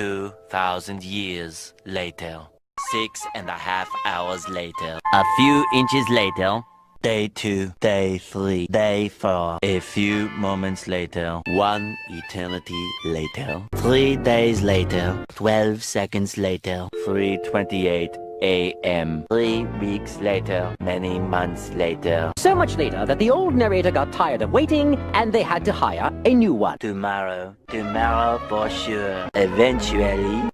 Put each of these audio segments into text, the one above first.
2,000 years later. 6.5 hours later. A few inches later. Day 2, Day 3, Day 4. A few moments later. 1 eternity later. 3 days later. 12 seconds later. 3:28 a.m. 3 weeks later. Many months later. So much later that the old narrator got tired of waiting and they had to hire a new one. Tomorrow for sure. Eventually,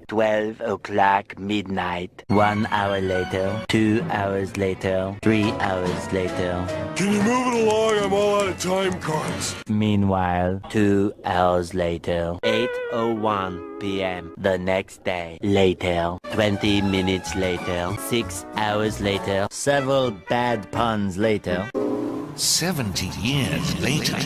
12 o'clock midnight. 1 hour later, 2 hours later, 3 hours later. Can you move it along? I'm all out of time cards. Meanwhile, 2 hours later, 8:01 p.m. the next day. Later, 20 minutes later, 6 hours later, several bad puns later. 70 years later.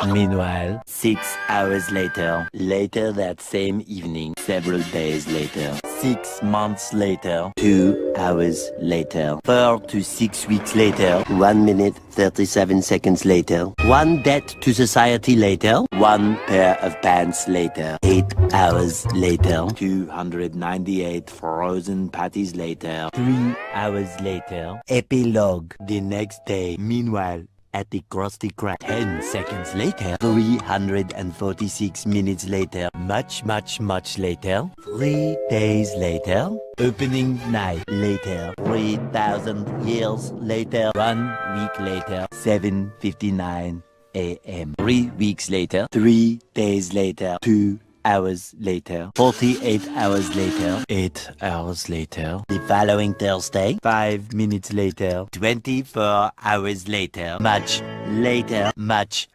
Meanwhile, 6 hours later, later that same evening, several days later, 6 months later, 2 hours later, 4 to 6 weeks later, 1 minute 37 seconds later, 1 debt to society later, 1 pair of pants later, 8 hours later, 298 frozen patties later, 3 hours later, epilogue the next day. Meanwhile, at the Krusty Krab, 10 seconds later, 346 minutes later, much later, 3 days later, opening night later, 3,000 years later, 1 week later, 7:59 a.m. 3 weeks later, 3 days later, 2 hours later, 48 hours later, 8 hours later, the following Thursday, 5 minutes later, 24 hours later, much later, much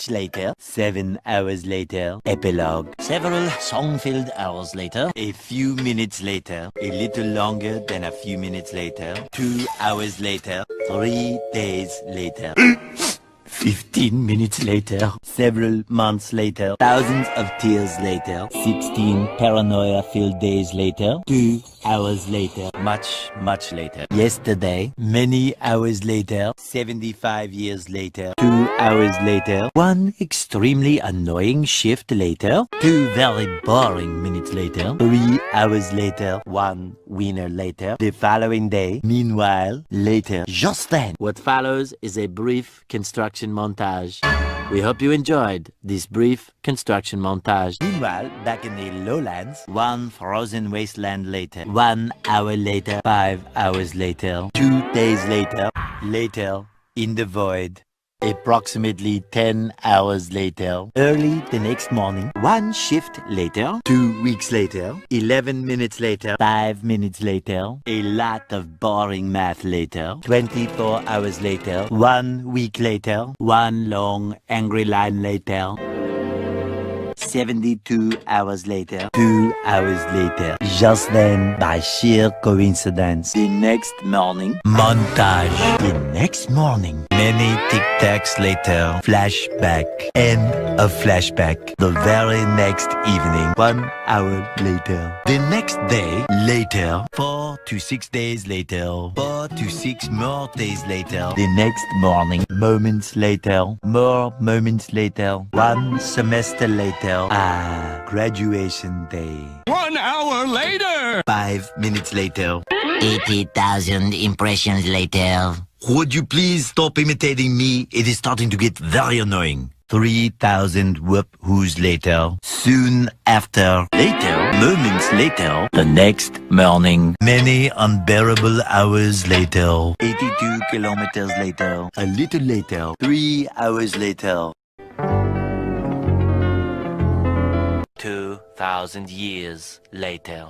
later, 7 hours later, epilogue, several song-filled hours later, a few minutes later, a little longer than a few minutes later, 2 hours later, 3 days later. 15 minutes later, several months later, thousands of tears later, 16 paranoia-filled days later, 2 hours later, much later. Yesterday, many hours later, 75 years later, 2 hours later, 1 extremely annoying shift later, 2 very boring minutes later, 3 hours later, 1 winner later, the following day, meanwhile, later, just then. What follows is a brief construction montage. We hope you enjoyed this brief construction montage. Meanwhile, back in the lowlands, 1 frozen wasteland later, 1 hour later, 5 hours later, 2 days later, later in the void. Approximately 10 hours later, early the next morning, 1 shift later, 2 weeks later, 11 minutes later, 5 minutes later, a lot of boring math later, 24 hours later, 1 week later, 1 long angry line later, 72 hours later, 2 hours later. Just then, by sheer coincidence, the next morning, montage. The next morning, many tic-tacs later, flashback, end of flashback. The very next evening, 1 hour later. The next day, later, 4 to 6 days later, 4 to 6 more days later. The next morning, moments later, more moments later, 1 semester later. Graduation day. 1 hour later! 5 minutes later. 80,000 impressions later. Would you please stop imitating me? It is starting to get very annoying. 3,000 whoop-whoos later. Soon after. Later. Moments later. The next morning. Many unbearable hours later. 82 kilometers later. A little later. 3 hours later. 2,000 years later.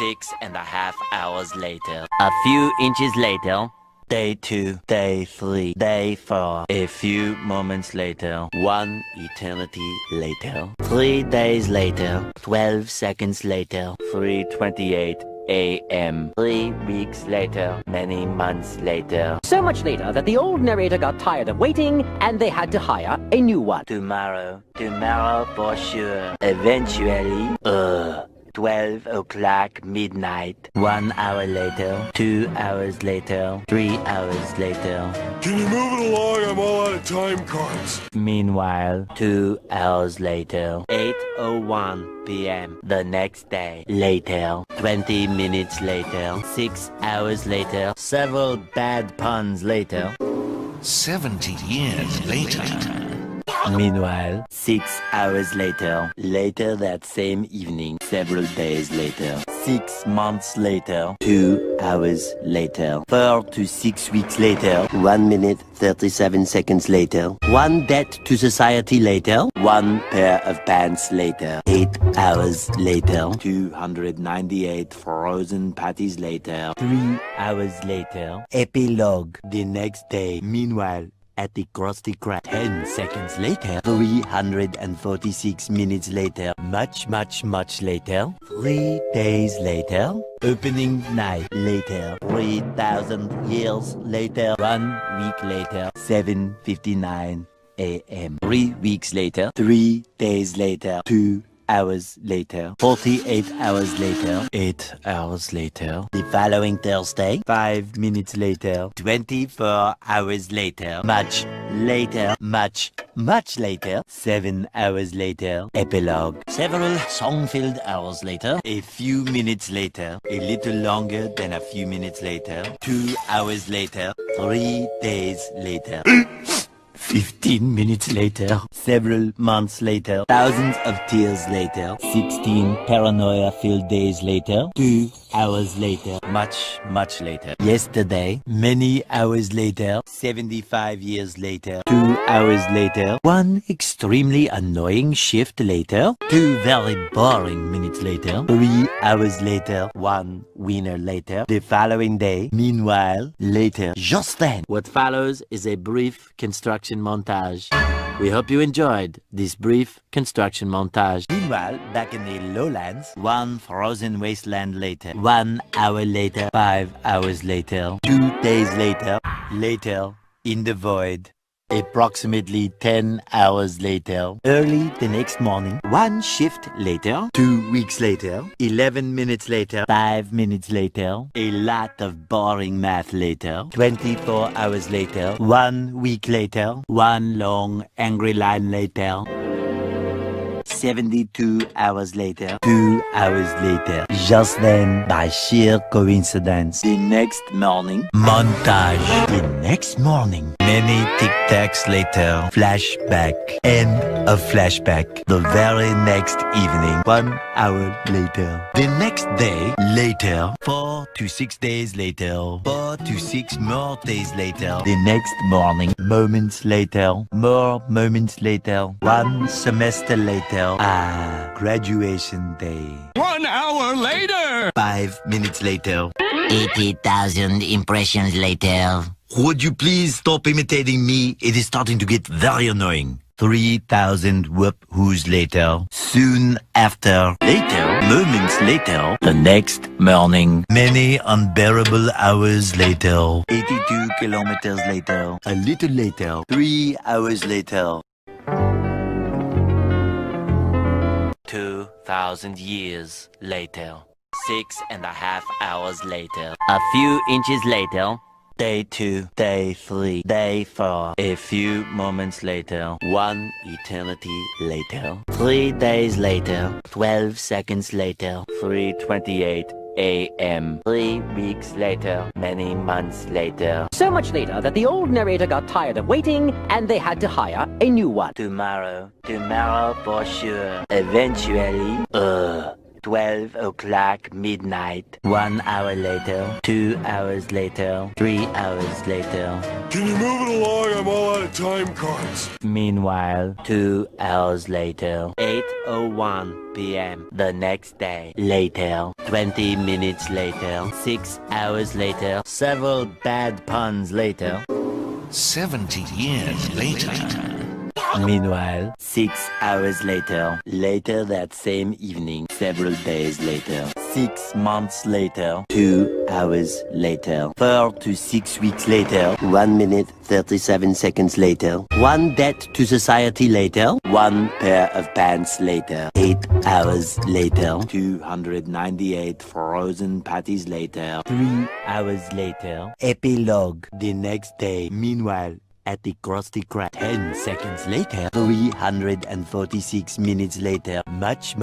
6.5 hours later. A few inches later. Day 2, Day 3, Day 4. A few moments later. 1 eternity later. 3 days later. 12 seconds later. 3:28 a.m. 3 weeks later. Many months later. So much later that the old narrator got tired of waiting and they had to hire a new one. Tomorrow for sure. Eventually, 12 o'clock midnight. 1 hour later, 2 hours later, 3 hours later. Can you move it along? I'm all out of time cards. Meanwhile, 2 hours later, 8:01 p.m. the next day. Later, 20 minutes later, 6 hours later, several bad puns later. 70 years later. Meanwhile, 6 hours later, later that same evening, several days later, 6 months later, 2 hours later, 4 to 6 weeks later, 1 minute 37 seconds later, 1 debt to society later, 1 pair of pants later, 8 hours later, 298 frozen patties later, 3 hours later, epilogue the next day. Meanwhile, at the Krusty Krab, 10 seconds later, 346 minutes later, much later, 3 days later, opening night later, 3,000 years later, 1 week later, 7:59 a.m. 3 weeks later, 3 days later, 2 hours later, 48 hours later, 8 hours later, the following Thursday, 5 minutes later, 24 hours later, much later, much later, 7 hours later, epilogue, several song-filled hours later, a few minutes later, a little longer than a few minutes later, 2 hours later, 3 days later. 15 minutes later, several months later, thousands of tears later, 16 paranoia-filled days later, 2 hours later, much later. Yesterday, many hours later, 75 years later, 2 hours later, 1 extremely annoying shift later, 2 very boring minutes later, 3 hours later, 1 winner later, the following day. Meanwhile, later, just then. What follows is a brief construction montage. We hope you enjoyed this brief construction montage. Meanwhile, back in the lowlands, 1 frozen wasteland later, 1 hour later, 5 hours later, 2 days later, later in the void. Approximately 10 hours later, early the next morning, 1 shift later, 2 weeks later, 11 minutes later, 5 minutes later, a lot of boring math later, 24 hours later, 1 week later, 1 long angry line later, 72 hours later, 2 hours later. Just then, by sheer coincidence, the next morning, montage. The next morning, many tic-tacs later, flashback, end of flashback. The very next evening, 1 hour later. The next day, later, 4 to 6 days later, 4 to 6 more days later. The next morning, moments later, more moments later, 1 semester later. Graduation day. 1 hour later! 5 minutes later. 80,000 impressions later. Would you please stop imitating me? It is starting to get very annoying. 3,000 whoop-whoos later. Soon after. Later. Moments later. The next morning. Many unbearable hours later. 82 kilometers later. A little later. 3 hours later. 2,000 years later. 6.5 hours later. A few inches later. Day 2, day 3, day 4. A few moments later. 1 eternity later. 3 days later. 12 seconds later. 3:28 a.m. 3 weeks later. Many months later. So much later that the old narrator got tired of waiting and they had to hire a new one. Tomorrow for sure. Eventually, 12 o'clock midnight. 1 hour later, 2 hours later, 3 hours later. Can you move it along? I'm all out of time cards. Meanwhile, 2 hours later, 8:01 p.m. the next day. Later, 20 minutes later, 6 hours later, several bad puns later. 70 years later. Meanwhile, 6 hours later, later that same evening, several days later, 6 months later, 2 hours later, 4 to 6 weeks later, 1 minute 37 seconds later, 1 debt to society later, 1 pair of pants later, 8 hours later, 298 frozen patties later, 3 hours later, epilogue the next day. Meanwhile, at the Krusty Krab, 10 seconds later, 346 minutes later, much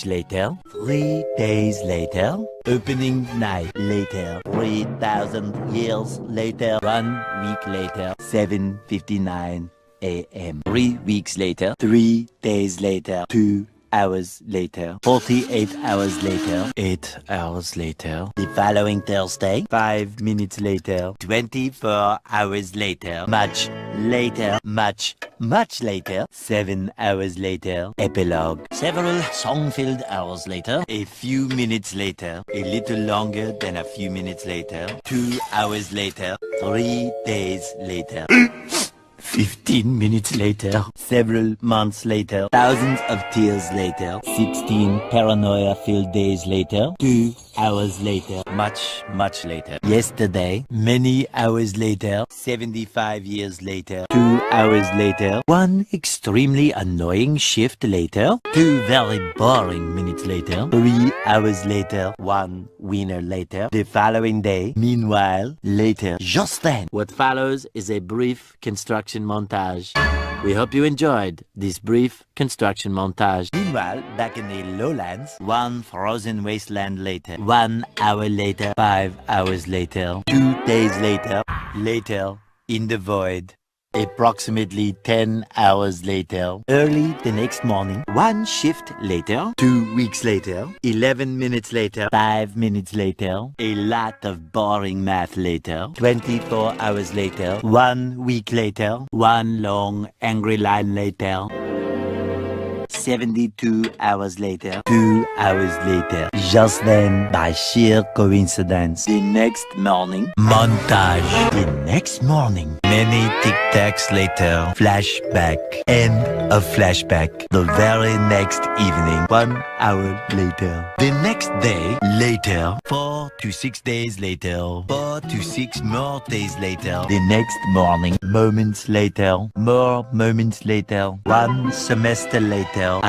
later, 3 days later, opening night later, 3,000 years later, 1 week later, 7:59 a.m. 3 weeks later, 3 days later, 2 hours later, 48 hours later, 8 hours later, the following Thursday, 5 minutes later, 24 hours later, much later, much later, 7 hours later, epilogue, several song-filled hours later, a few minutes later, a little longer than a few minutes later, 2 hours later, 3 days later, 15 minutes later, several months later, thousands of tears later, 16 paranoia-filled days later, 2 hours later, much later, yesterday, many hours later, 75 years later, 2 hours later, 1 extremely annoying shift later, 2 very boring minutes later, 3 hours later, 1 winner later, the following day, meanwhile, later, just then. What follows is a brief construction montage. We hope you enjoyed this brief construction montage. Meanwhile, back in the lowlands, 1 frozen wasteland later, 1 hour later, 5 hours later, 2 days later, later, in the void. Approximately 10 hours later, early the next morning, 1 shift later, 2 weeks later, 11 minutes later, 5 minutes later, a lot of boring math later, 24 hours later, 1 week later, 1 long angry line later, 72 hours later, 2 hours later, just then, by sheer coincidence, the next morning, montage. The next morning, many tic-tacs later, flashback, end of flashback. The very next evening, 1 hour later. The next day, later, 4 to 6 days later, 4 to 6 more days later. The next morning, moments later, more moments later, 1 semester later,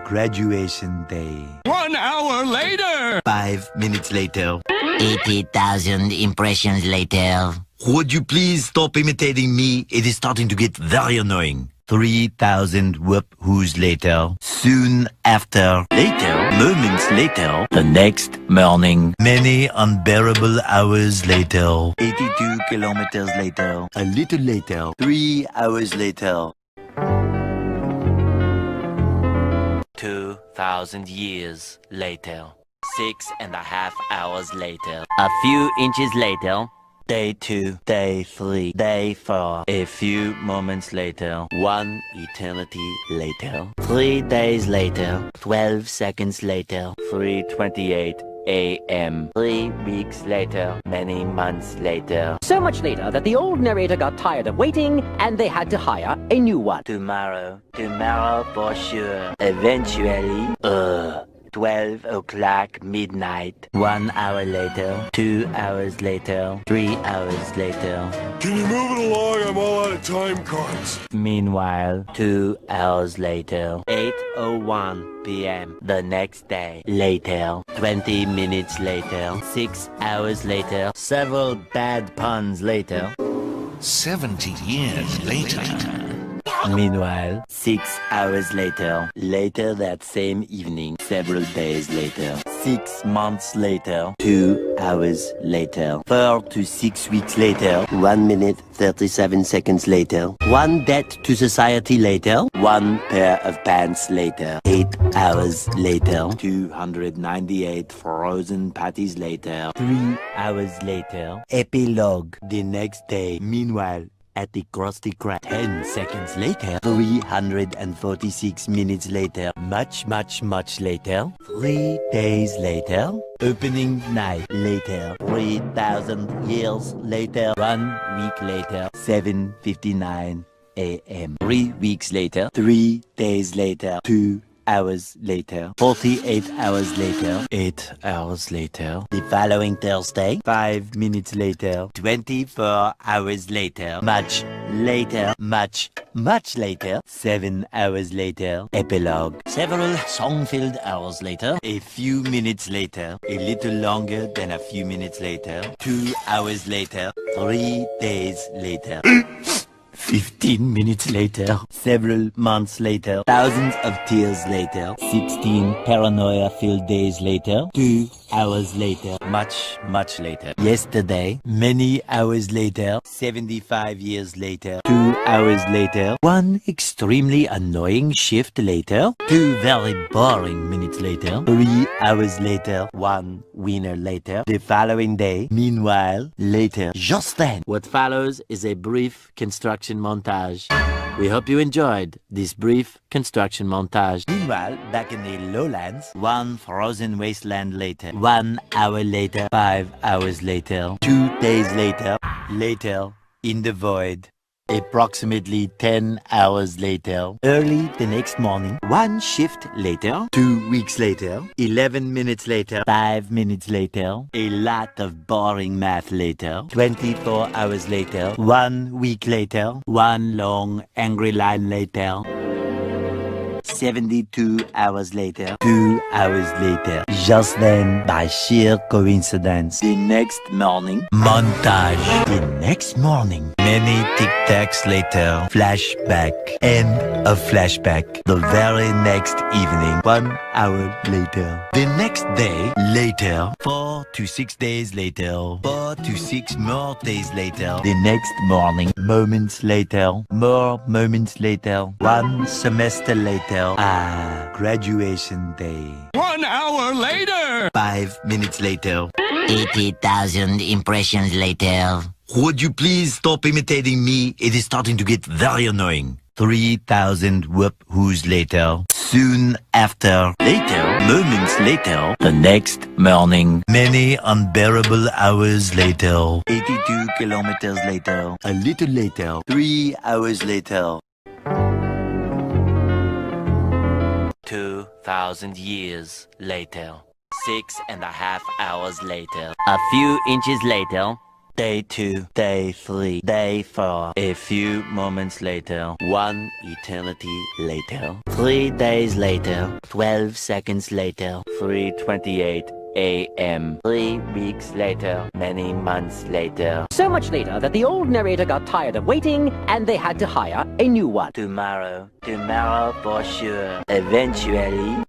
graduation day. 1 hour later! 5 minutes later. 80,000 impressions later. Would you please stop imitating me? It is starting to get very annoying. 3,000 whoop-whoos later. Soon after. Later. Moments later. The next morning. Many unbearable hours later. 82 kilometers later. A little later. 3 hours later. 2,000 years later. 6.5 hours later. A few inches later. Day 2, day 3, day 4. A few moments later. 1 eternity later. 3 days later. 12 seconds later. 3:28 a.m. 3 weeks later. Many months later. So much later that the old narrator got tired of waiting and they had to hire a new one. Tomorrow for sure. Eventually, 12 o'clock midnight. 1 hour later, 2 hours later, 3 hours later. Can you move it along? I'm all out of time cards. Meanwhile, 2 hours later, 8:01 p.m. the next day. Later, 20 minutes later, 6 hours later, several bad puns later. 70 years later. Meanwhile, 6 hours later, later that same evening, several days later, 6 months later, 2 hours later, 4 to 6 weeks later, 1 minute 37 seconds later, 1 debt to society later, 1 pair of pants later, 8 hours later, 298 frozen patties later, 3 hours later, epilogue the next day. Meanwhile, at the Krusty Krab, 10 seconds later, 346 minutes later, much later, 3 days later, opening night later, 3,000 years later, 1 week later, 7:59 a.m. 3 weeks later, 3 days later, 2 hours later, 48 hours later, 8 hours later, the following Thursday, 5 minutes later, 24 hours later, much later, much later, 7 hours later, epilogue, several song-filled hours later, a few minutes later, a little longer than a few minutes later, 2 hours later, 3 days later. 15 minutes later, several months later, thousands of tears later, 16 paranoia-filled days later, 2 hours later, much later. Yesterday, many hours later, 75 years later, 2 hours later, 1 extremely annoying shift later, 2 very boring minutes later, 3 hours later, 1 winner later, the following day, meanwhile, later, just then. What follows is a brief construction montage. We hope you enjoyed this brief construction montage. Meanwhile, back in the lowlands, 1 frozen wasteland later, 1 hour later, 5 hours later, 2 days later, later, in the void. Approximately 10 hours later, early the next morning, 1 shift later, 2 weeks later, 11 minutes later, 5 minutes later, a lot of boring math later, 24 hours later, 1 week later, 1 long angry line later, 72 hours later, 2 hours later. Just then, by sheer coincidence, the next morning, montage. The next morning, many tic-tacs later, flashback, end of flashback. The very next evening, 1 hour later. The next day, later, 4 to 6 days later, 4 to 6 more days later. The next morning, moments later, more moments later, 1 semester later. Graduation day. 1 hour later! 5 minutes later. 80,000 impressions later. Would you please stop imitating me? It is starting to get very annoying. 3,000 whoop-whoos later. Soon after. Later. Moments later. The next morning. Many unbearable hours later. 82 kilometers later. A little later. 3 hours later. 2,000 years later. 6.5 hours later. A few inches later. Day 2, day 3, day 4. A few moments later. 1 eternity later. 3 days later. 12 seconds later. 3:28 a.m. 3 weeks later. Many months later. So much later that the old narrator got tired of waiting and they had to hire a new one. Tomorrow for sure. Eventually,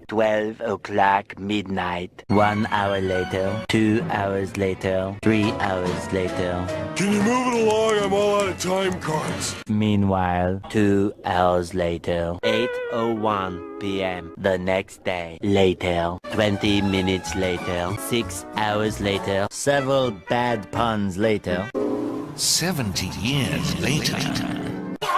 12 o'clock midnight. 1 hour later, 2 hours later, 3 hours later. Can you move it along? I'm all out of time cards. Meanwhile, 2 hours later, 8:01 p.m. the next day. Later, 20 minutes later, 6 hours later, several bad puns later. 70 years later.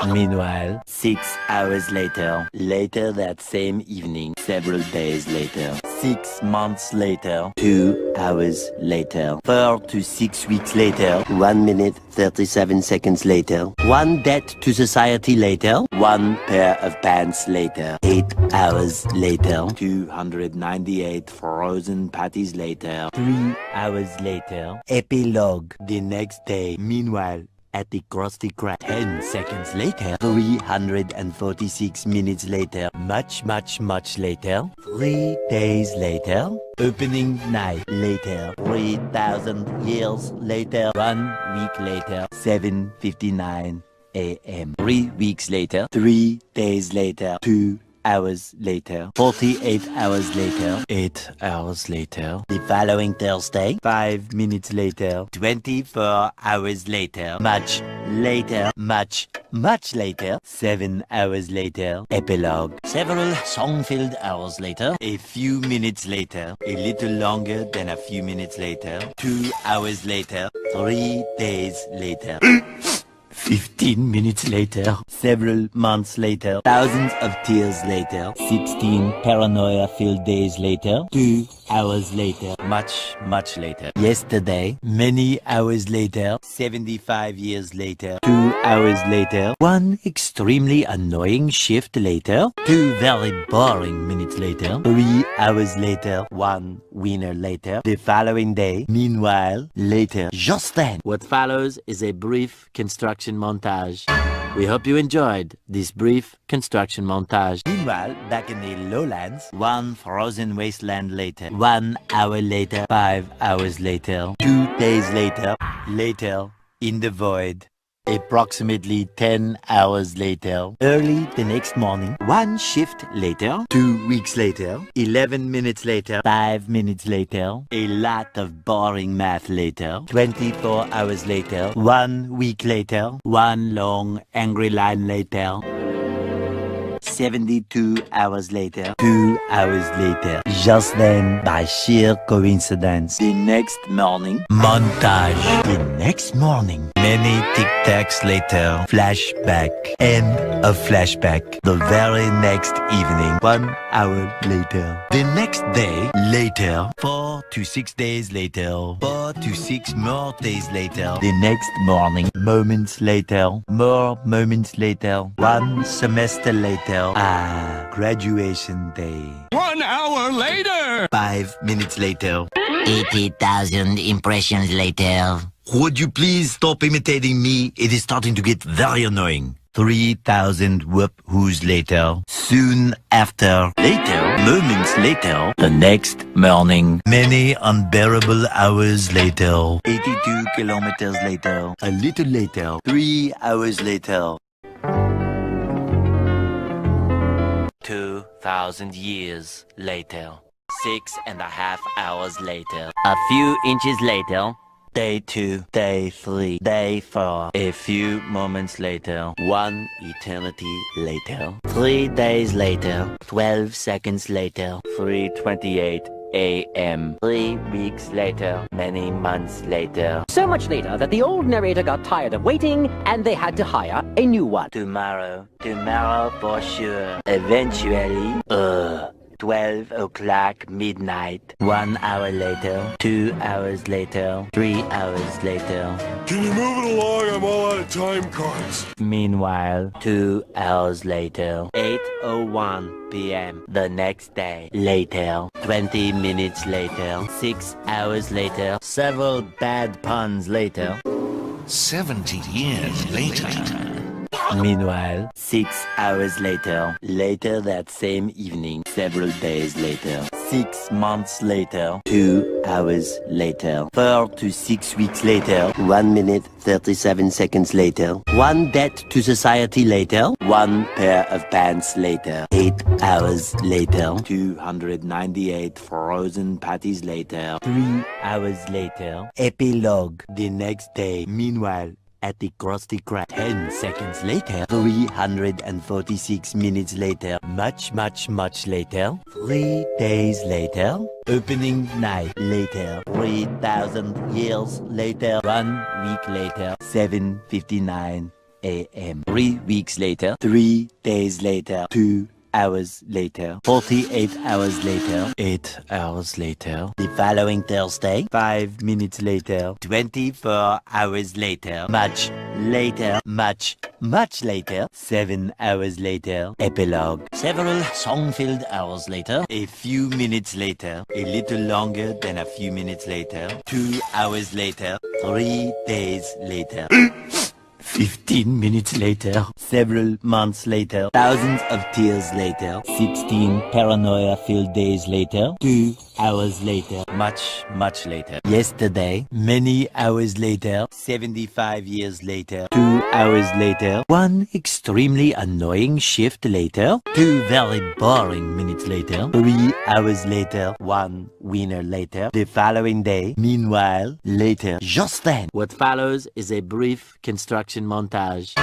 Meanwhile, 6 hours later, later that same evening, several days later, 6 months later, 2 hours later, 4 to 6 weeks later, 1 minute 37 seconds later, 1 debt to society later, 1 pair of pants later, 8 hours later, 298 frozen patties later, 3 hours later, epilogue the next day. Meanwhile, at the Krusty Krab, 10 seconds later, 346 minutes later, much later, 3 days later, opening night later, 3,000 years later, 1 week later, 7:59 a.m. 3 weeks later, 3 days later, 2 hours later, 48 hours later, 8 hours later, the following Thursday, 5 minutes later, 24 hours later, much later, much later, 7 hours later, epilogue, several song-filled hours later, a few minutes later, a little longer than a few minutes later, 2 hours later, 3 days later. 15 minutes later, several months later, thousands of tears later, 16 paranoia-filled days later, 2 hours later. Much later. Yesterday. Many hours later. 75 years later. 2 hours later. 1 extremely annoying shift later. 2 very boring minutes later. 3 hours later. 1 winner later. The following day. Meanwhile, later. Just then. What follows is a brief construction montage. We hope you enjoyed this brief construction montage. Meanwhile, back in the lowlands, 1 frozen wasteland later, 1 hour later, 5 hours later, 2 days later, later in the void. Approximately 10 hours later, early the next morning, 1 shift later, 2 weeks later, 11 minutes later, 5 minutes later, a lot of boring math later, 24 hours later, 1 week later, 1 long angry line later, 72 hours later, 2 hours later. Just then, by sheer coincidence, the next morning, montage. The next morning, many tic-tacs later, flashback, and a flashback. The very next evening, 1 hour later. The next day, later, 4 to 6 days later, 4 to 6 more days later. The next morning, moments later, more moments later, 1 semester later. Graduation day. 1 hour later! 5 minutes later. 80,000 impressions later. Would you please stop imitating me? It is starting to get very annoying. 3,000 whoop-whoos later. Soon after. Later. Moments later. The next morning. Many unbearable hours later. 82 kilometers later. A little later. 3 hours later. 2,000 years later. 6.5 hours later. A few inches later. Day 2, day 3, day 4. A few moments later. 1 eternity later. 3 days later. 12 seconds later. 3:28 a.m. 3 weeks later. Many months later. So much later that the old narrator got tired of waiting and they had to hire a new one. Tomorrow for sure. Eventually, 12 o'clock midnight. 1 hour later, 2 hours later, 3 hours later. Can you move it along? I'm all out of time cards. Meanwhile, 2 hours later, 8:01 p.m. The next day. Later, 20 minutes later, 6 hours later, several bad puns later. 70 years later. Meanwhile, 6 hours later, later that same evening, several days later, 6 months later, 2 hours later, 4 to 6 weeks later, 1 minute 37 seconds later, 1 debt to society later, 1 pair of pants later, 8 hours later, 298 frozen patties later, 3 hours later, epilogue the next day. Meanwhile, at the Krusty Krab. 10 seconds later, 346 minutes later, much later, 3 days later, opening night later, 3,000 years later, 1 week later, 7:59 a.m. 3 weeks later, 3 days later, 2 hours later, 48 hours later, 8 hours later, the following Thursday, 5 minutes later, 24 hours later, much later, much later, 7 hours later, epilogue, several song-filled hours later, a few minutes later, a little longer than a few minutes later, 2 hours later, 3 days later. 15 minutes later, several months later, thousands of tears later, 16 paranoia-filled days later, 2 hours later, much later. Yesterday, many hours later, 75 years later, 2 hours later, 1 extremely annoying shift later, 2 very boring minutes later, 3 hours later, 1 winner later, the following day. Meanwhile, later, just then. What follows is a brief construction montage.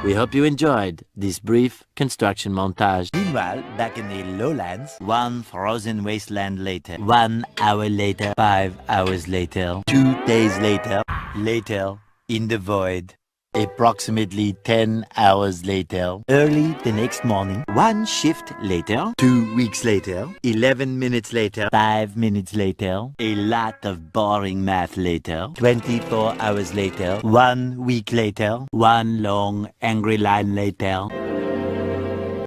We hope you enjoyed this brief construction montage. Meanwhile, back in the lowlands, 1 frozen wasteland later, 1 hour later, 5 hours later, 2 days later, later in the void. Approximately 10 hours later. Early the next morning. 1 shift later. 2 weeks later. 11 minutes later. 5 minutes later. A lot of boring math later. 24 hours later. 1 week later. 1 long angry line later.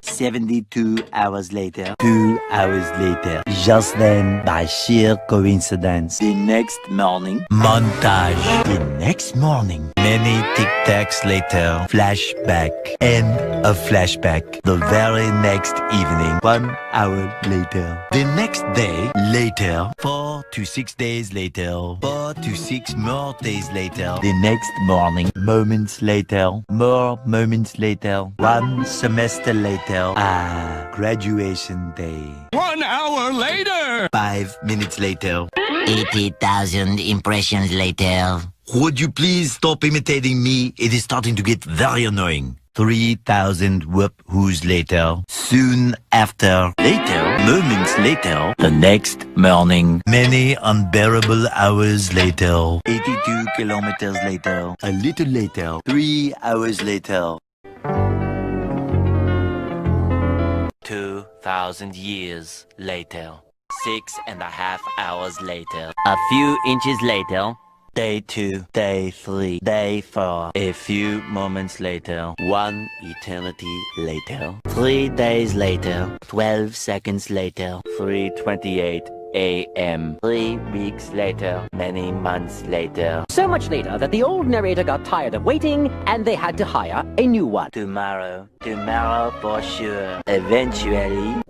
72 hours later. 2 hours later. Just then, by sheer coincidence, the next morning. Montage. The next morning. Many tic-tacs later. Flashback. End of flashback. The very next evening. 1 hour later. The next day. Later. 4 to 6 days later. 4 to 6 more days later. The next morning. Moments later. More moments later. 1 semester later. Graduation day. 1 hour later! 5 minutes later. 80,000 impressions later. Would you please stop imitating me? It is starting to get very annoying. 3,000 whoop-whoos later. Soon after. Later. Moments later. The next morning. Many unbearable hours later. 82 kilometers later. A little later. 3 hours later. 2,000 years later. 6.5 hours later. A few inches later. Day 2, day 3, day 4. A few moments later. 1 eternity later. 3 days later. 12 seconds later. 3:28 a.m. 3 weeks later. Many months later. So much later that the old narrator got tired of waiting and they had to hire a new one. Tomorrow for sure. Eventually.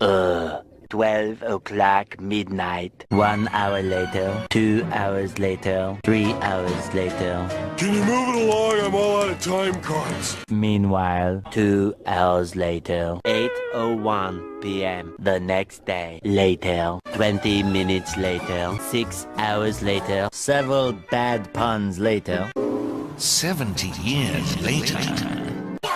12 o'clock midnight. 1 hour later. 2 hours later. 3 hours later. Can you move it along? I'm all out of time cards. Meanwhile, 2 hours later. 8:01 p.m. the next day. Later. 20 minutes later. 6 hours later. Several bad puns later. 70 years later.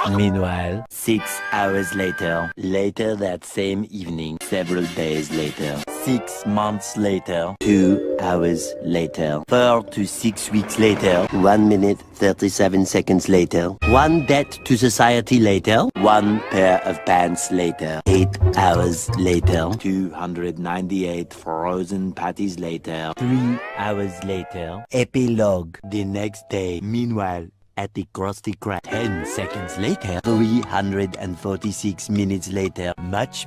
Meanwhile, 6 hours later. Later that same evening. Several days later. 6 months later. 2 hours later. 4 to 6 weeks later. 1 minute 37 seconds later. 1 debt to society later. 1 pair of pants later. 8 hours later. 298 frozen patties later. 3 hours later. Epilogue the next day. Meanwhile, at the Krusty Krab. 10 seconds later. 346 minutes later. Much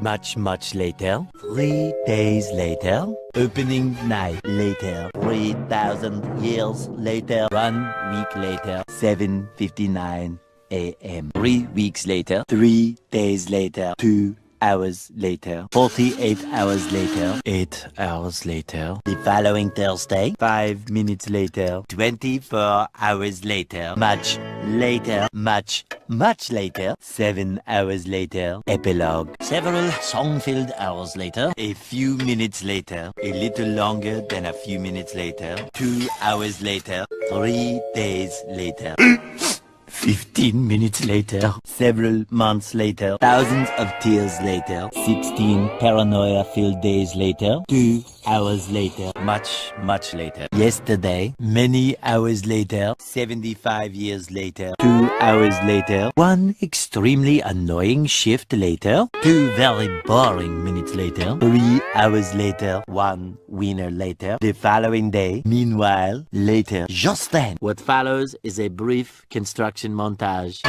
later. 3 days later. Opening night later. 3,000 years later. 1 week later. 7:59 a.m. 3 weeks later. 3 days later. 2 hours later. 48 hours later. 8 hours later. The following Thursday. 5 minutes later. 24 hours later. Much later. Much later. 7 hours later. Epilogue. Several song-filled hours later. A few minutes later. A little longer than a few minutes later. 2 hours later. 3 days later. 15 minutes later. Several months later. Thousands of tears later. 16 paranoia-filled days later. 2 hours later. Much later. Yesterday. Many hours later. 75 years later. 2 hours later. 1 extremely annoying shift later. 2 very boring minutes later. 3 hours later. 1 winner later. The following day. Meanwhile, later. Just then. What follows is a brief construction montage.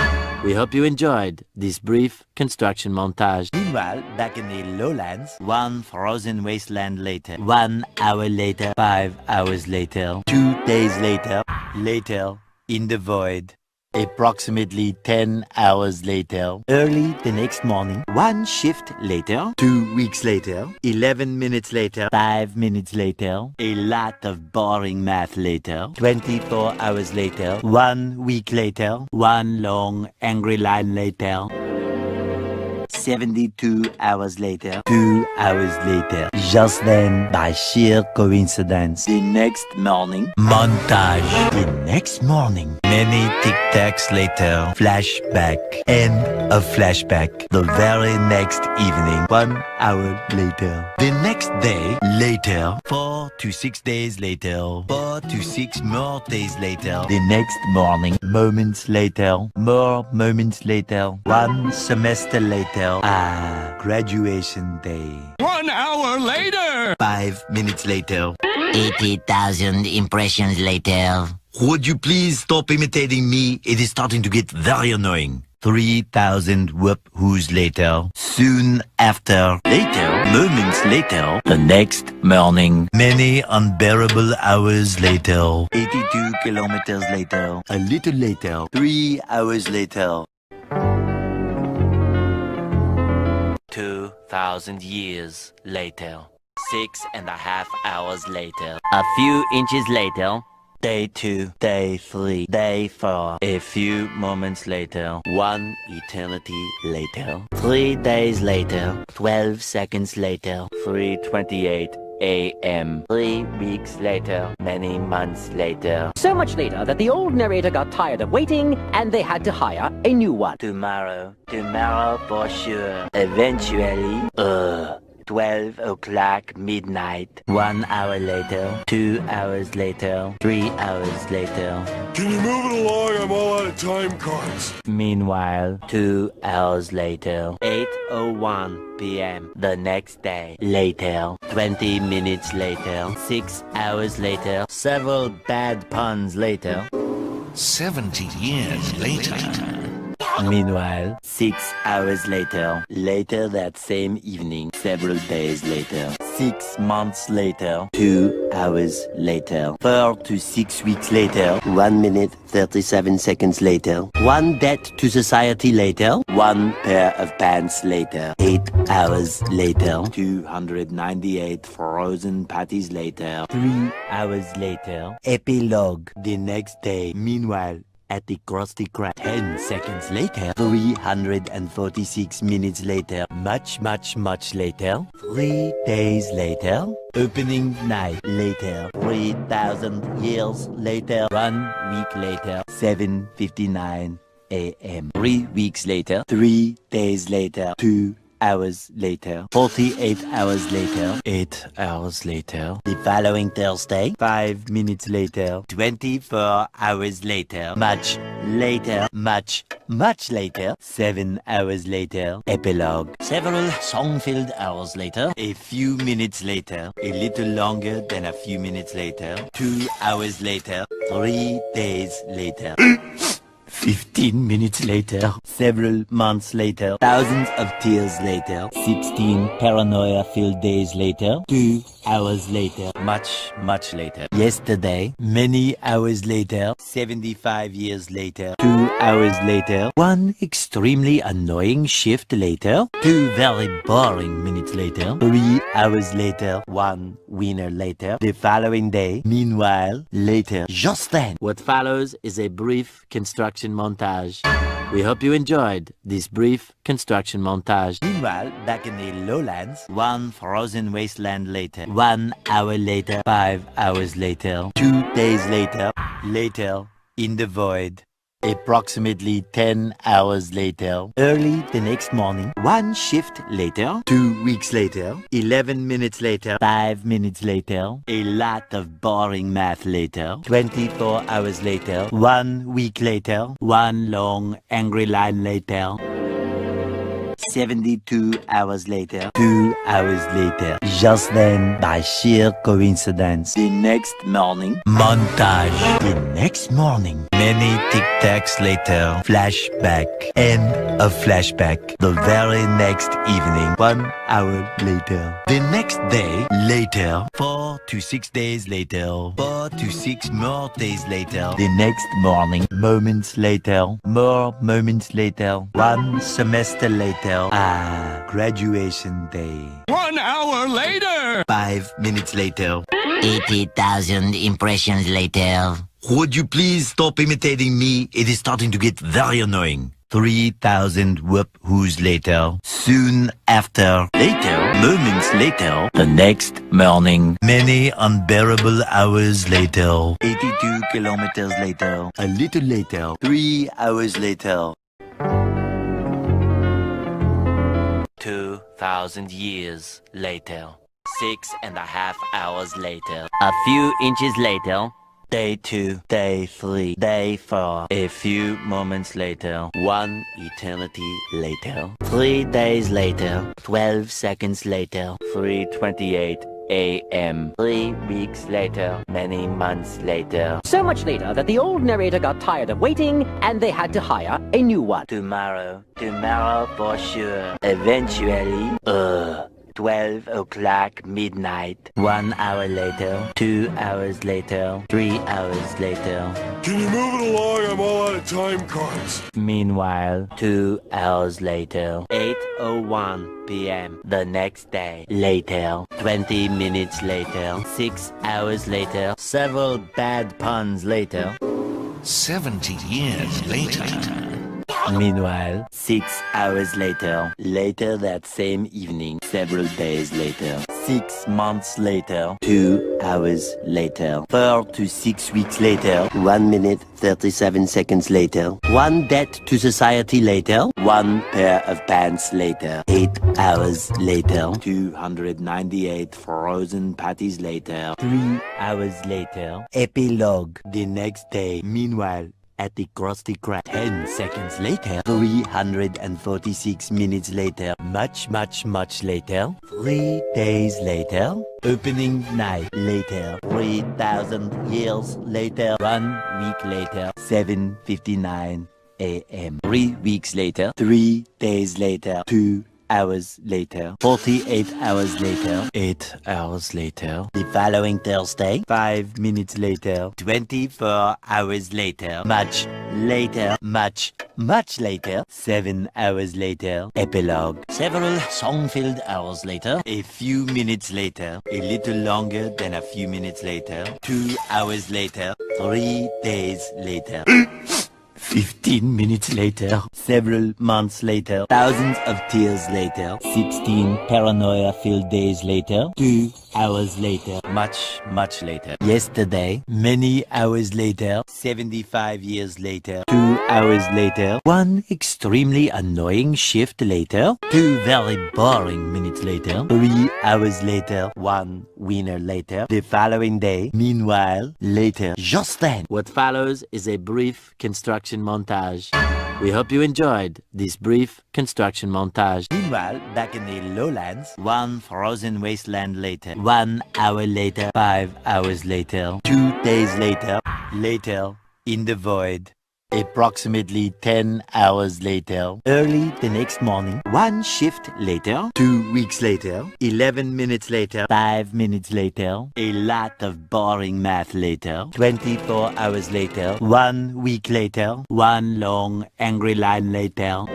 We hope you enjoyed this brief construction montage. Meanwhile, back in the lowlands, 1 frozen wasteland later. 1 hour later. 5 hours later. 2 days later. Later, in the void. Approximately 10 hours later. Early the next morning. 1 shift later. 2 weeks later. 11 minutes later. 5 minutes later. A lot of boring math later. 24 hours later. 1 week later. 1 long angry line later. 72 hours later. 2 hours later. Just then, by sheer coincidence, the next morning. Montage. The next morning. Many tic-tacs later. Flashback. End of flashback. The very next evening. 1 hour later. The next day. Later. 4 to 6 days later. 4 4 to 6 more days later. The next morning, moments later, more moments later, 1 semester later. Graduation day. 1 hour later! 5 minutes later. 80,000 impressions later. Would you please stop imitating me? It is starting to get very annoying. 3,000 whoop-whoos later. Soon after. Later. Moments later. The next morning. Many unbearable hours later. 82 kilometers later. A little later. 3 hours later. 2,000 years later. 6.5 hours later. A few inches later. Day 2, day 3, day 4. A few moments later. 1 eternity later. 3 days later. 12 seconds later. 3:28 a.m. 3 weeks later. Many months later. So much later that the old narrator got tired of waiting and they had to hire a new one. Tomorrow for sure. Eventually. 12 o'clock midnight. 1 hour later. 2 hours later. 3 hours later. Can you move it along? I'm all out of time cards. Meanwhile, 2 hours later. 8:01 p.m. the next day. Later. 20 minutes later. 6 hours later. Several bad puns later. 70 years later. Meanwhile, 6 hours later. Later that same evening. Several days later. 6 months later. 2 hours later. 4 to 6 weeks later. 1 minute 37 seconds later. 1 debt to society later. 1 pair of pants later. 8 hours later. 298 frozen patties later. 3 hours later. Epilogue. The next day. Meanwhile, at the Krusty Krab. 10 seconds later. 346 minutes later. Much later. 3 days later. Opening night later. 3,000 years later. 1 week later. 7:59 a.m. 3 weeks later. 3 days later. 2 hours later. 48 hours later. 8 hours later. The following Thursday. 5 minutes later. 24 hours later. Much later. Much later. 7 hours later. Epilogue. Several song-filled hours later. A few minutes later. A little longer than a few minutes later. 2 hours later. 3 days later. 15 minutes later, several months later, thousands of tears later, 16 paranoia-filled days later, 2 hours later, much later. Yesterday, many hours later, 75 years later, 2 hours later, 1 extremely annoying shift later, 2 very boring minutes later, 3 hours later, 1 winner later, the following day, meanwhile, later, just then. What follows is a brief construction montage. We hope you enjoyed this brief construction montage. Meanwhile, back in the lowlands, 1 frozen wasteland later, 1 hour later, 5 hours later, 2 days later, later in the void. Approximately 10 hours later, early the next morning, 1 shift later, 2 weeks later, 11 minutes later, 5 minutes later, a lot of boring math later, 24 hours later, 1 week later, 1 long angry line later, 72 hours later, 2 hours later. Just then, by sheer coincidence, the next morning, montage. The next morning, many tic-tacs later, flashback, end of flashback. The very next evening, 1 hour later. The next day, later, 4 to 6 days later, 4 to 6 more days later. The next morning, moments later, more moments later, 1 semester later. Graduation day. 1 hour later! 5 minutes later. 80,000 impressions later. Would you please stop imitating me? It is starting to get very annoying. 3,000 whoop-whoos later. Soon after. Later. Moments later. The next morning. Many unbearable hours later. 82 kilometers later. A little later. 3 hours later. 2,000 years later. 6.5 hours later. A few inches later. Day 2, Day 3, Day 4. A few moments later, 1 eternity later. 3 days later, 12 seconds later, 3:28 a.m. 3 weeks later, many months later. So much later that the old narrator got tired of waiting and they had to hire a new one. Tomorrow for sure. Eventually, 12 o'clock midnight. 1 hour later, 2 hours later, 3 hours later. Can you move it along? I'm all out of time cards. Meanwhile, 2 hours later, 8:01 p.m. the next day. Later, 20 minutes later, 6 hours later, several bad puns later. 70 years later. Meanwhile, 6 hours later, later that same evening, several days later, 6 months later, 2 hours later, 4 to 6 weeks later, 1 minute 37 seconds later, 1 debt to society later, 1 pair of pants later, 8 hours later, 298 frozen patties later, 3 hours later, epilogue the next day. Meanwhile, at the Krusty Krab, 10 seconds later, 346 minutes later, much later, 3 days later, opening night later, 3,000 years later, 1 week later, 7:59 a.m. 3 weeks later, 3 days later, 2 hours later, 48 hours later, 8 hours later, the following Thursday, 5 minutes later, 24 hours later, much later, much later, 7 hours later, epilogue, several song-filled hours later, a few minutes later, a little longer than a few minutes later, 2 hours later, 3 days later. 15 minutes later, several months later, thousands of tears later, 16 paranoia-filled days later, 2 hours later, much later. Yesterday, many hours later, 75 years later, 2 hours later, 1 extremely annoying shift later, 2 very boring minutes later, 3 hours later, 1 winner later, the following day, meanwhile, later, just then. What follows is a brief construction montage. We hope you enjoyed this brief construction montage. Meanwhile, back in the lowlands, 1 frozen wasteland later, 1 hour later, 5 hours later, 2 days later, later in the void. Approximately 10 hours later, early the next morning, 1 shift later, 2 weeks later, 11 minutes later, 5 minutes later, a lot of boring math later, 24 hours later, 1 week later, 1 long angry line later,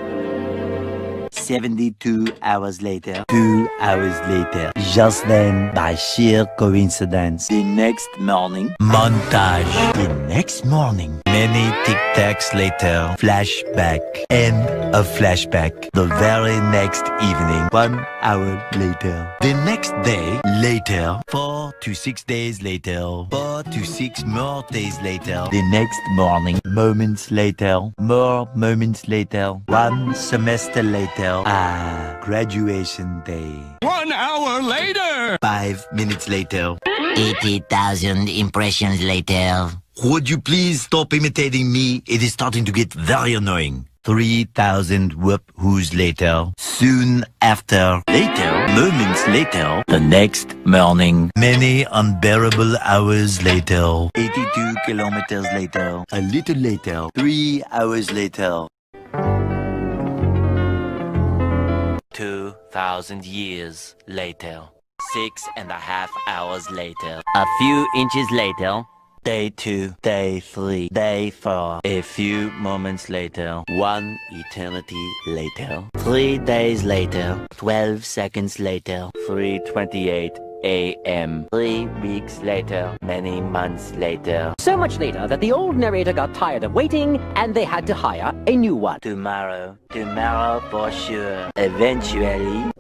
72 hours later, 2 hours later. Just then, by sheer coincidence, the next morning, montage. The next morning, many tic-tacs later, flashback, end of flashback. The very next evening, 1 hour later. The next day, later, 4 to 6 days later, 4 to 6 more days later. The next morning, moments later, more moments later, 1 semester later. Graduation day. 1 hour later. 5 minutes later. 80,000 impressions later. Would you please stop imitating me? It is starting to get very annoying. 3,000 whoop-whoos later. Soon after. Later. Moments later. The next morning. Many unbearable hours later. 82 kilometers later. A little later. 3 hours later. 2,000 years later. 6.5 hours later. A few inches later. Day 2, Day 3, Day 4. A few moments later. 1 eternity later. 3 days later. 12 seconds later. 3:28 a.m. 3 weeks later. Many months later. So much later that the old narrator got tired of waiting and they had to hire a new one. Tomorrow for sure. Eventually,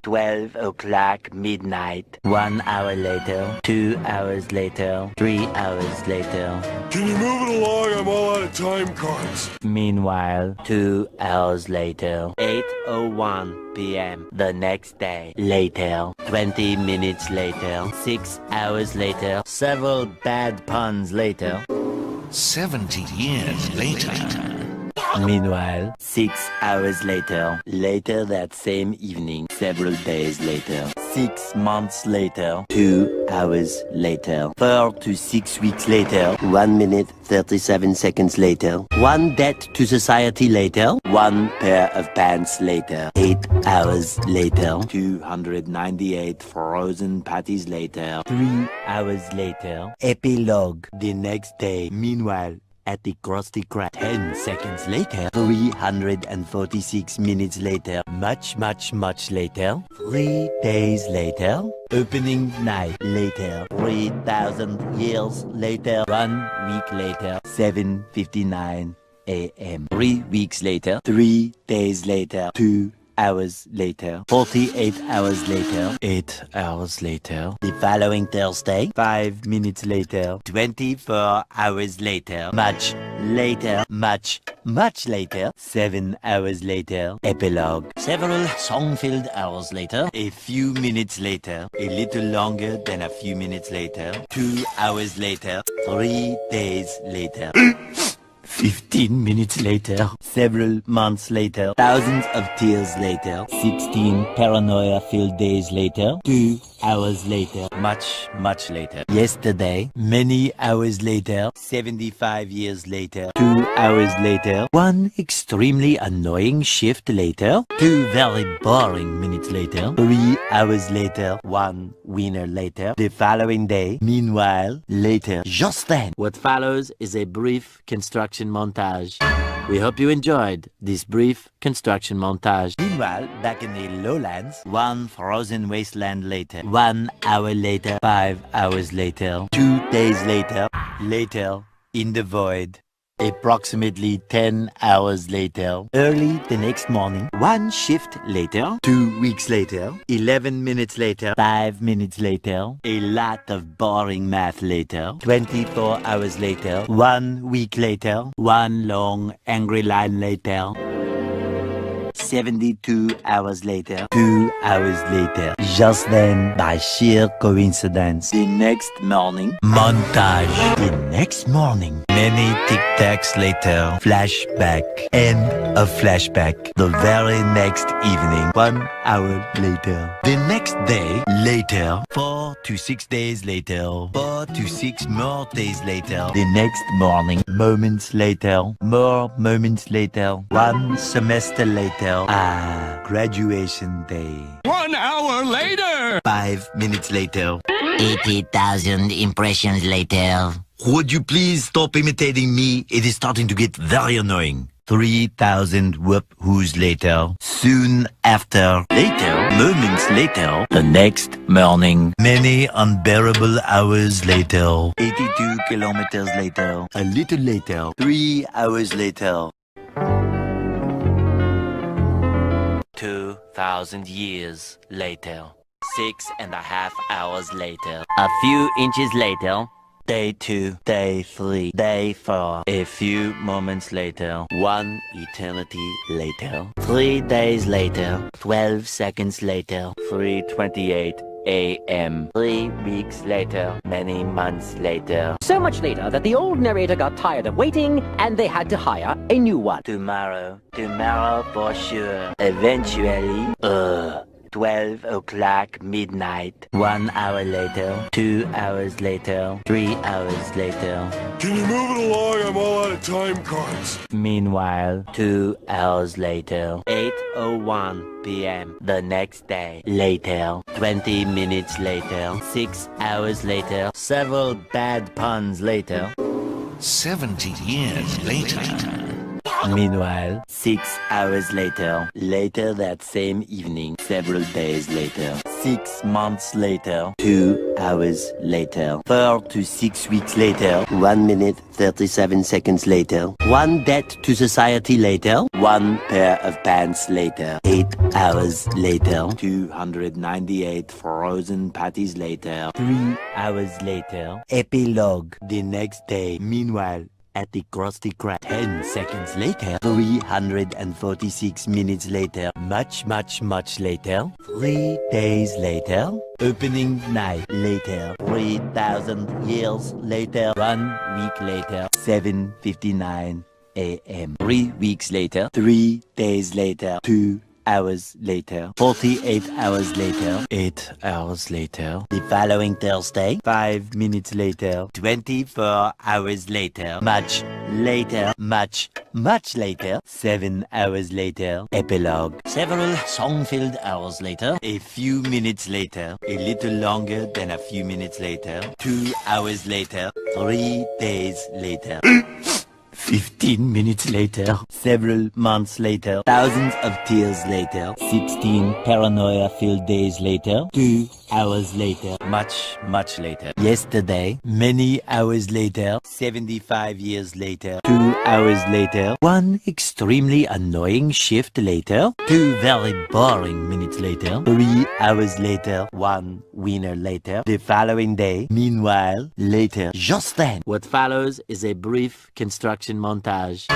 12 o'clock midnight. 1 hour later, 2 hours later, 3 hours later. Can you move it along? I'm all out of time cards. Meanwhile, 2 hours later, 8:01 p.m. the next day. Later, 20 minutes later, 6 hours later, several bad puns later. 70 years later. Meanwhile, 6 hours later, later that same evening, several days later, 6 months later, 2 hours later, 4 to 6 weeks later, 1 minute 37 seconds later, 1 debt to society later, 1 pair of pants later, 8 hours later, 298 frozen patties later, 3 hours later, epilogue the next day. Meanwhile, at the Krusty Krab, 10 seconds later, 346 minutes later, much later, 3 days later, opening night later, 3,000 years later, 1 week later, 7:59 a.m. 3 weeks later, 3 days later, 2 hours later, 48 hours later, 8 hours later, the following Thursday, 5 minutes later, 24 hours later, much later, much later, 7 hours later, epilogue, several song-filled hours later, a few minutes later, a little longer than a few minutes later, 2 hours later, 3 days later. 15 minutes later, several months later, thousands of tears later, 16 paranoia-filled days later, 2 hours later, much later. Yesterday, many hours later, 75 years later, 2 hours later, 1 extremely annoying shift later, 2 very boring minutes later, 3 hours later, 1 winner later, the following day. Meanwhile, later, just then. What follows is a brief construction montage. We hope you enjoyed this brief construction montage. Meanwhile, back in the lowlands, 1 frozen wasteland later, 1 hour later, 5 hours later, 2 days later, later in the void. Approximately 10 hours later, early the next morning, 1 shift later, 2 weeks later, 11 minutes later, 5 minutes later, a lot of boring math later, 24 hours later, 1 week later, 1 long angry line later, 72 hours later, 2 hours later. Just then, by sheer coincidence, the next morning, montage. The next morning, many tic-tacs later, flashback, and a flashback. The very next evening, 1 hour later. The next day, later, 4 to 6 days later, 4 to 6 more days later. The next morning, moments later, more moments later, 1 semester later. Graduation day. 1 hour later! 5 minutes later. 80,000 impressions later. Would you please stop imitating me? It is starting to get very annoying. 3,000 whoop-whoos later. Soon after. Later. Moments later. The next morning. Many unbearable hours later. 82 kilometers later. A little later. 3 hours later. 2,000 years later. 6.5 hours later. A few inches later. Day 2, day 3, day 4. A few moments later. 1 eternity later. 3 days later. 12 seconds later. 3:28 a.m. 3 weeks later. Many months later. So much later that the old narrator got tired of waiting and they had to hire a new one. Tomorrow for sure. Eventually, 12 o'clock midnight. 1 hour later, 2 hours later, 3 hours later. Can you move it along? I'm all out of time cards. Meanwhile, 2 hours later, 8:01 p.m. the next day. Later, 20 minutes later, 6 hours later, several bad puns later. 70 years later. Meanwhile, 6 hours later, later that same evening, several days later, 6 months later, 2 hours later, 4 to 6 weeks later, 1 minute 37 seconds later, 1 debt to society later, 1 pair of pants later, 8 hours later, 298 frozen patties later, 3 hours later, epilogue the next day. Meanwhile, at the Krusty Krab, 10 seconds later, 346 minutes later, much later, 3 days later, opening night later, 3,000 years later, 1 week later, 7:59 a.m. 3 weeks later, 3 days later, 2 hours later, 48 hours later, 8 hours later, the following Thursday, 5 minutes later, 24 hours later, much later, much later, 7 hours later, epilogue, several song-filled hours later, a few minutes later, a little longer than a few minutes later, 2 hours later, 3 days later, 15 minutes later, several months later, thousands of tears later, 16 paranoia-filled days later, 2 hours later, much later, yesterday, many hours later, 75 years later, 2 hours later, 1 extremely annoying shift later, 2 very boring minutes later, 3 hours later, 1 winner later, the following day, meanwhile, later, just then. What follows is a brief construction montage.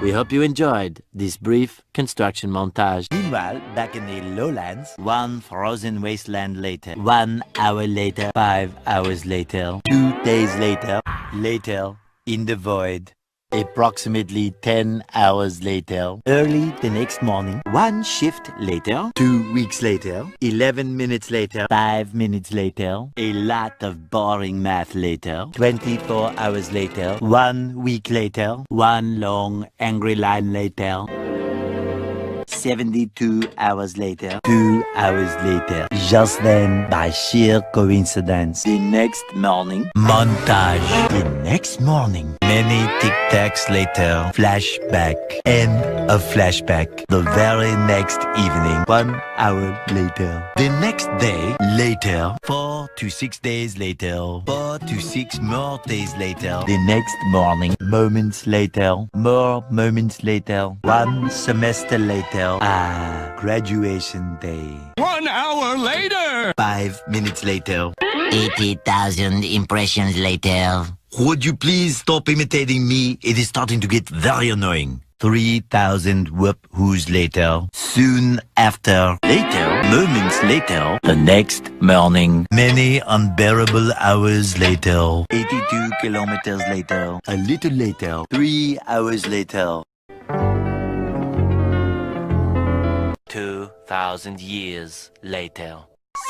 We hope you enjoyed this brief construction montage. Meanwhile, back in the lowlands, 1 frozen wasteland later, 1 hour later, 5 hours later, 2 days later, in the void. Approximately 10 hours later, early the next morning, 1 shift later, 2 weeks later, 11 minutes later, 5 minutes later, a lot of boring math later, 24 hours later, 1 week later, 1 long angry line later, 72 hours later, 2 hours later. Just then, by sheer coincidence, the next morning, montage. The next morning, many tic-tacs later, flashback, end of flashback. The very next evening, 1 hour later. The next day, later, 4 to 6 days later, 4 to 6 more days later. The next morning, moments later, more moments later, 1 semester later. Graduation day. 1 hour later! 5 minutes later. 80,000 impressions later. Would you please stop imitating me? It is starting to get very annoying. 3,000 whoop-whoos later. Soon after. Later. Moments later. The next morning. Many unbearable hours later. 82 kilometers later. A little later. 3 hours later. 2,000 years later.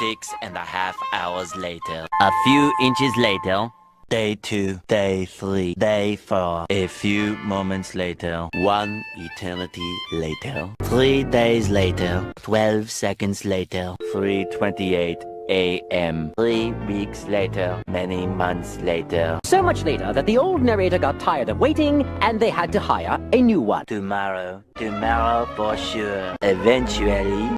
6.5 hours later. A few inches later. Day 2, day 3, day 4. A few moments later. 1 eternity later. 3 days later. 12 seconds later. 3:28 a.m. 3 weeks later. Many months later. So much later that the old narrator got tired of waiting and they had to hire a new one. Tomorrow for sure. Eventually,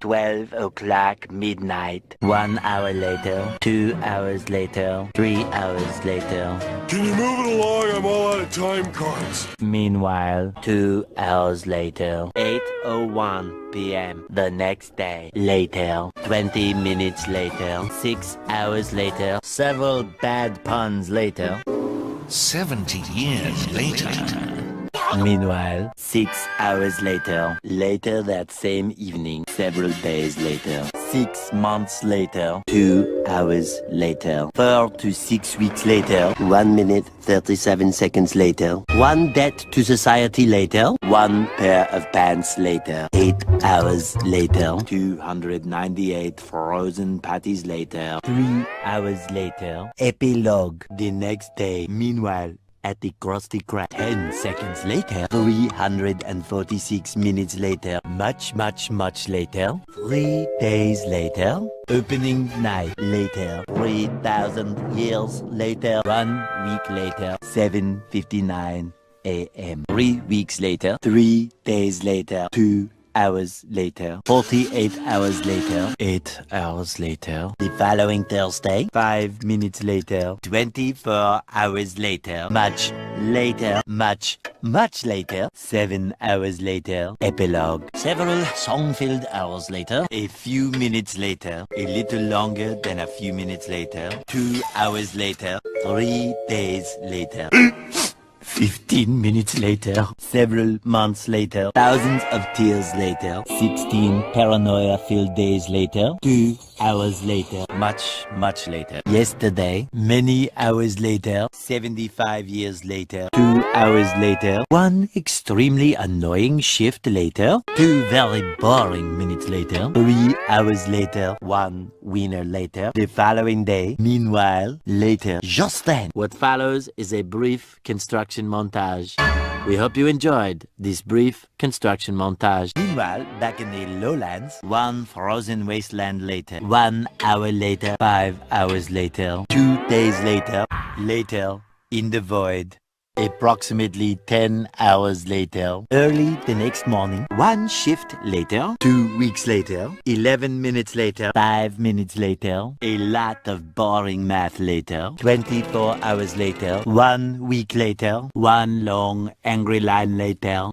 12 o'clock midnight. 1 hour later, 2 hours later, 3 hours later. Can you move it along? I'm all out of time cards. Meanwhile, 2 hours later, 8:01 p.m. the next day. Later, 20 minutes later, 6 hours later, several bad puns later. 70 years later. Meanwhile, 6 hours later, later that same evening, several days later, 6 months later, 2 hours later, 4 to 6 weeks later, 1 minute 37 seconds later, 1 debt to society later, 1 pair of pants later, 8 hours later, 298 frozen patties later, 3 hours later, epilogue the next day. Meanwhile, at the Krusty Krab, 10 seconds later, 346 minutes later, much later, 3 days later, opening night later, 3,000 years later, 1 week later, 7:59 a.m. 3 weeks later, 3 days later, 2 hours later. 48 hours later. 8 hours later. The following Thursday. 5 minutes later. 24 hours later. Much later. Much later. 7 hours later. Epilogue. Several song-filled hours later. A few minutes later. A little longer than a few minutes later. 2 hours later. 3 days later. 15 minutes later, several months later, thousands of tears later, 16 paranoia-filled days later, 2 hours later, much later. Yesterday, many hours later, 75 years later, 2 hours later, 1 extremely annoying shift later, 2 very boring minutes later, 3 hours later, 1 winner later, the following day, meanwhile, later, just then. What follows is a brief construction montage. We hope you enjoyed this brief construction montage. Meanwhile, back in the lowlands, 1 frozen wasteland later, 1 hour later, 5 hours later, 2 days later, later, in the void. Approximately 10 hours later, early the next morning, 1 shift later, 2 weeks later, 11 minutes later, 5 minutes later, a lot of boring math later, 24 hours later, 1 week later, 1 long angry line later,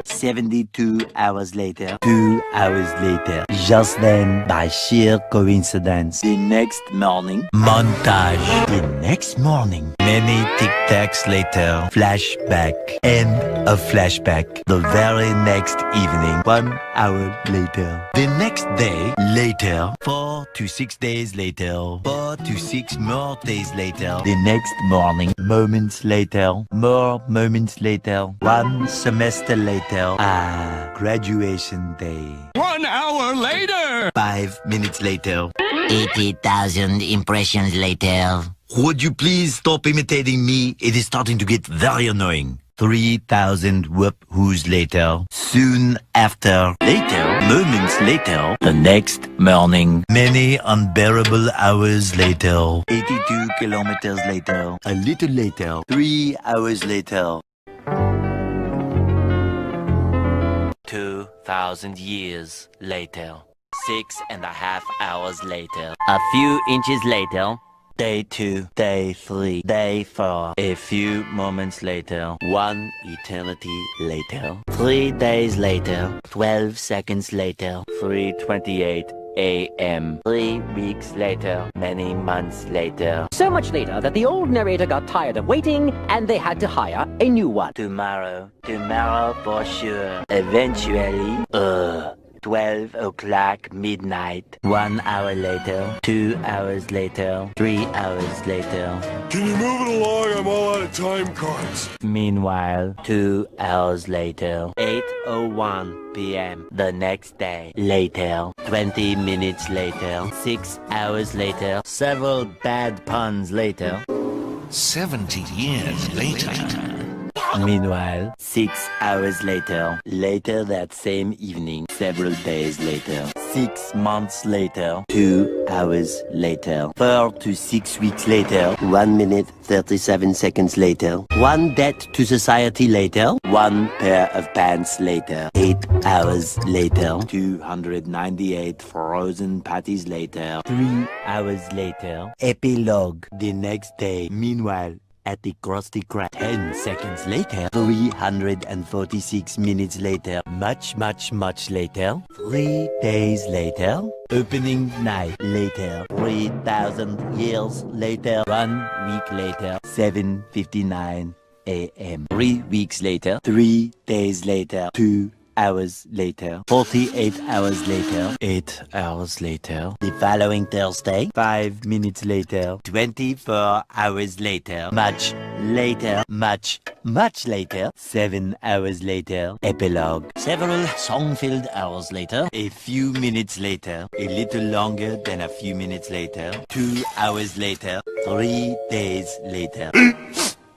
72 hours later, 2 hours later. Just then, by sheer coincidence, the next morning, montage. The next morning, many tic-tacs later, flashback, end of flashback. The very next evening, 1 hour later. The next day, later, 4 to 6 days later, 4 to 6 more days later. The next morning, moments later, more moments later, 1 semester later. Graduation day. 1 hour later! 5 minutes later. 80,000 impressions later. Would you please stop imitating me? It is starting to get very annoying. 3,000 whoop-whoos later. Soon after. Later. Moments later. The next morning. Many unbearable hours later. 82 kilometers later. A little later. 3 hours later. 2,000 years later. 6.5 hours later. A few inches later. Day 2, day 3, day 4. A few moments later. 1 eternity later. 3 days later. 12 seconds later. 3:28 a.m. 3 weeks later. Many months later. So much later that the old narrator got tired of waiting and they had to hire a new one. Tomorrow for sure. Eventually, 12 o'clock midnight. 1 hour later, 2 hours later, 3 hours later. Can you move it along? I'm all out of time cards. Meanwhile, 2 hours later, 8:01 p.m. the next day. Later, 20 minutes later, 6 hours later, several bad puns later. 70 years later. Meanwhile, 6 hours later, later that same evening, several days later, 6 months later, 2 hours later, 4 to 6 weeks later, 1 minute 37 seconds later, 1 debt to society later, 1 pair of pants later, 8 hours later, 298 frozen patties later, 3 hours later, epilogue the next day. Meanwhile, at the Krusty Krab, 10 seconds later, 346 minutes later, much later, 3 days later, opening night later, 3,000 years later, 1 week later, 7:59 a.m. 3 weeks later, 3 days later, 2 hours later, 48 hours later, 8 hours later, the following Thursday, 5 minutes later, 24 hours later, much later, much later, 7 hours later, epilogue. Several song-filled hours later, a few minutes later, a little longer than a few minutes later, 2 hours later, 3 days later.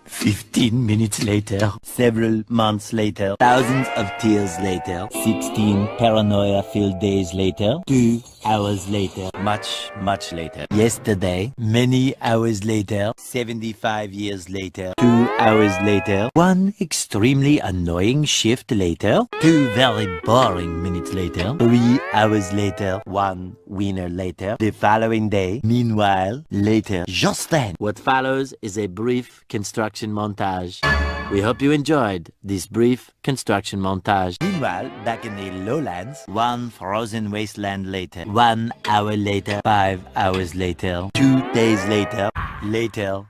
15 minutes later, several months later, thousands of tears later, 16 paranoia-filled days later, 2 hours later, much later. Yesterday, many hours later, 75 years later, 2 hours later. 1 extremely annoying shift later. 2 very boring minutes later. 3 hours later. 1 winner later. The following day. Meanwhile, later. Just then. What follows is a brief construction montage. We hope you enjoyed this brief construction montage. Meanwhile, back in the lowlands, 1 frozen wasteland later. 1 hour later. 5 hours later. 2 days later. Later.